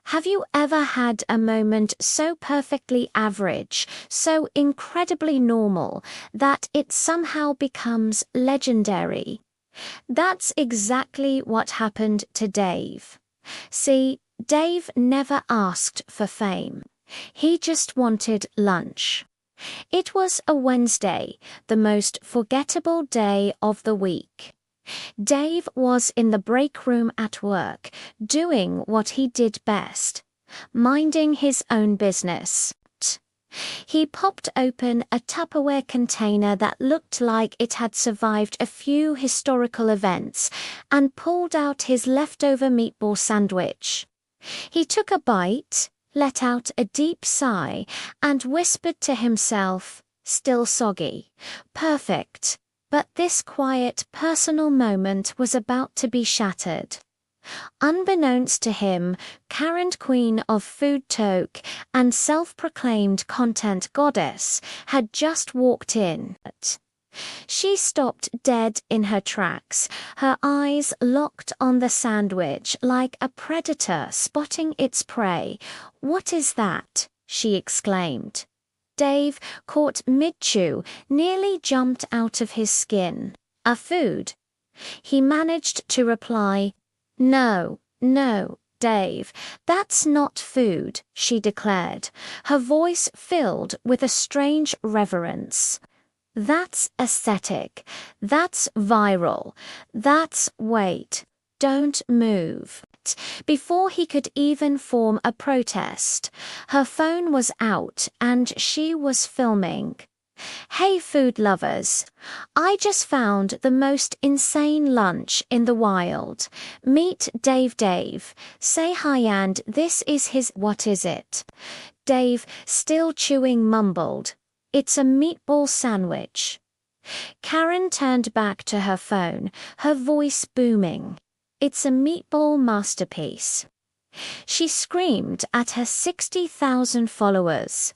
Have you ever had a moment so perfectly average, so incredibly normal, that it somehow becomes legendary? That's exactly what happened to Dave. See, Dave never asked for fame. He just wanted lunch. It was a Wednesday, the most forgettable day of the week. Dave was in the break room at work, doing what he did best, minding his own business. He popped open a Tupperware container that looked like it had survived a few historical events and pulled out his leftover meatball sandwich. He took a bite, let out a deep sigh, and whispered to himself, "Still soggy. Perfect." But this quiet, personal moment was about to be shattered. Unbeknownst to him, Karen, queen of food talk and self-proclaimed content goddess, had just walked in. She stopped dead in her tracks, her eyes locked on the sandwich like a predator spotting its prey. "What is that?" she exclaimed. Dave, caught mid-chew, nearly jumped out of his skin. "A food?" He managed to reply, "No, Dave, that's not food," she declared, her voice filled with a strange reverence. "That's aesthetic. That's viral. Wait, don't move." Before he could even form a protest, her phone was out and she was filming. "Hey food lovers, I just found the most insane lunch in the wild. Meet Dave. Say hi, and this is his..." "What is it?" Dave, still chewing, mumbled, "It's a meatball sandwich." Karen turned back to her phone, her voice booming. "It's a meatball masterpiece." She screamed at her 60,000 followers.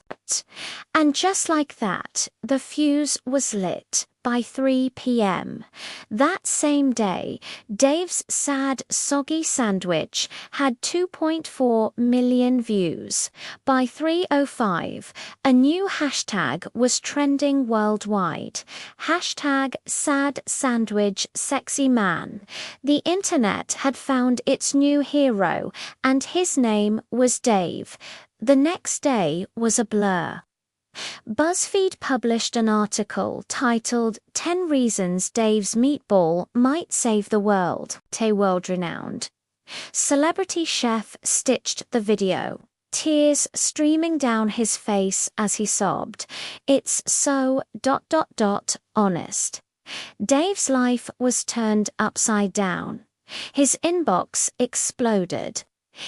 And just like that, the fuse was lit. By 3 p.m. that same day, Dave's sad, soggy sandwich had 2.4 million views. By 3:05, a new hashtag was trending worldwide. #SadSandwichSexyMan. The internet had found its new hero, and his name was Dave. The next day was a blur. BuzzFeed published an article titled 10 Reasons Dave's Meatball Might Save the World. World-renowned celebrity chef stitched the video, tears streaming down his face as he sobbed, "It's so... honest." Dave's life was turned upside down. His inbox exploded.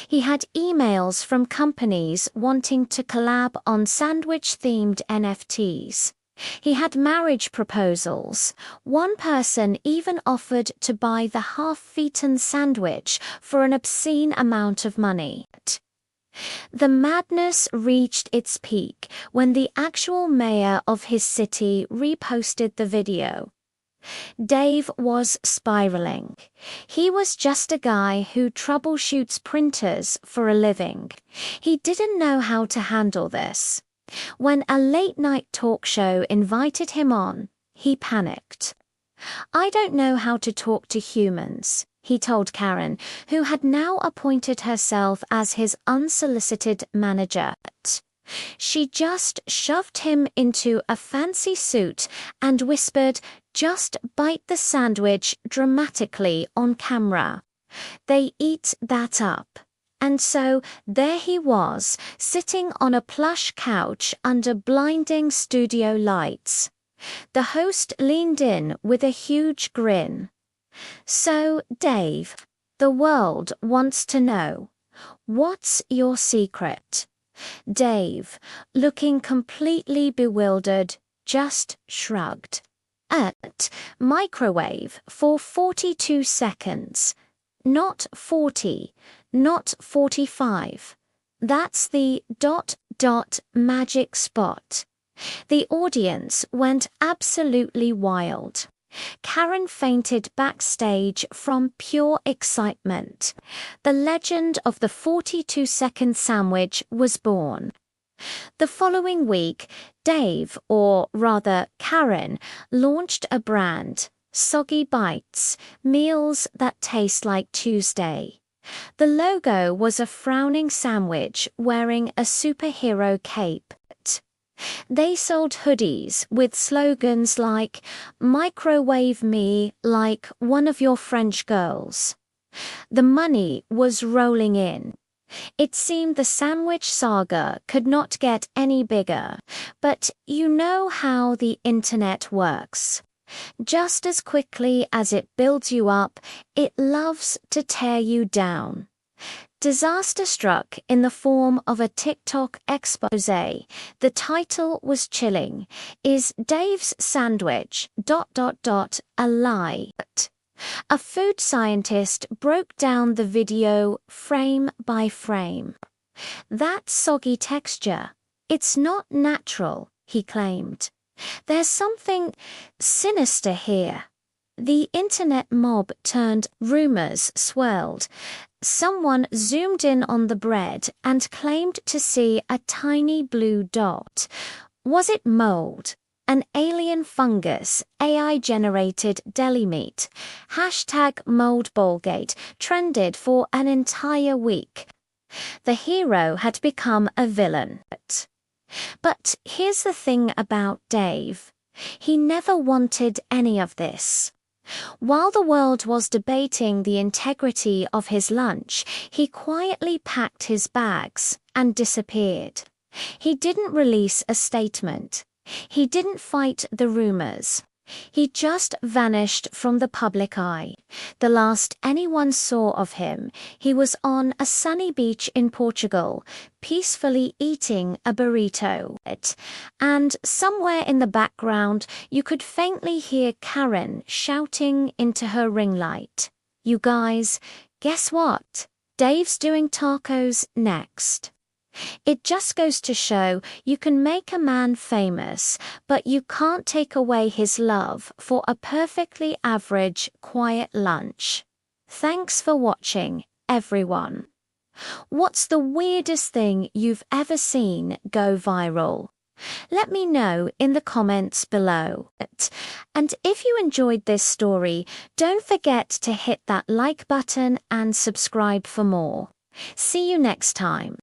He had emails from companies wanting to collab on sandwich-themed NFTs. He had marriage proposals. One person even offered to buy the half-eaten sandwich for an obscene amount of money. The madness reached its peak when the actual mayor of his city reposted the video. Dave was spiraling. He was just a guy who troubleshoots printers for a living. He didn't know how to handle this. When a late-night talk show invited him on, he panicked. "I don't know how to talk to humans," he told Karen, who had now appointed herself as his unsolicited manager. She just shoved him into a fancy suit and whispered, "Just bite the sandwich," dramatically on camera. They eat that up. And so there he was, sitting on a plush couch under blinding studio lights. The host leaned in with a huge grin. "So, Dave, the world wants to know, what's your secret?" Dave, looking completely bewildered, just shrugged. Microwave for 42 seconds. Not 40, not 45. That's the ... magic spot. The audience went absolutely wild. Karen fainted backstage from pure excitement. The legend of the 42-second sandwich was born. The following week, Dave, or rather Karen, launched a brand, Soggy Bites, meals that taste like Tuesday. The logo was a frowning sandwich wearing a superhero cape. They sold hoodies with slogans like, "Microwave me like one of your French girls." The money was rolling in. It seemed the sandwich saga could not get any bigger, but you know how the internet works. Just as quickly as it builds you up, it loves to tear you down. Disaster struck in the form of a TikTok expose. The title was chilling. Is Dave's sandwich ... a lie? A food scientist broke down the video frame by frame. That soggy texture, it's not natural, he claimed. There's something sinister here. The internet mob turned, rumors swirled. Someone zoomed in on the bread and claimed to see a tiny blue dot. Was it mold? An alien fungus, AI-generated deli meat? #MoldBallgate trended for an entire week. The hero had become a villain. But here's the thing about Dave. He never wanted any of this. While the world was debating the integrity of his lunch, he quietly packed his bags and disappeared. He didn't release a statement. He didn't fight the rumors. He just vanished from the public eye. The last anyone saw of him, he was on a sunny beach in Portugal, peacefully eating a burrito. And somewhere in the background, you could faintly hear Karen shouting into her ring light. You guys, guess what? Dave's doing tacos next. It just goes to show you can make a man famous, but you can't take away his love for a perfectly average, quiet lunch. Thanks for watching, everyone. What's the weirdest thing you've ever seen go viral? Let me know in the comments below. And if you enjoyed this story, don't forget to hit that like button and subscribe for more. See you next time.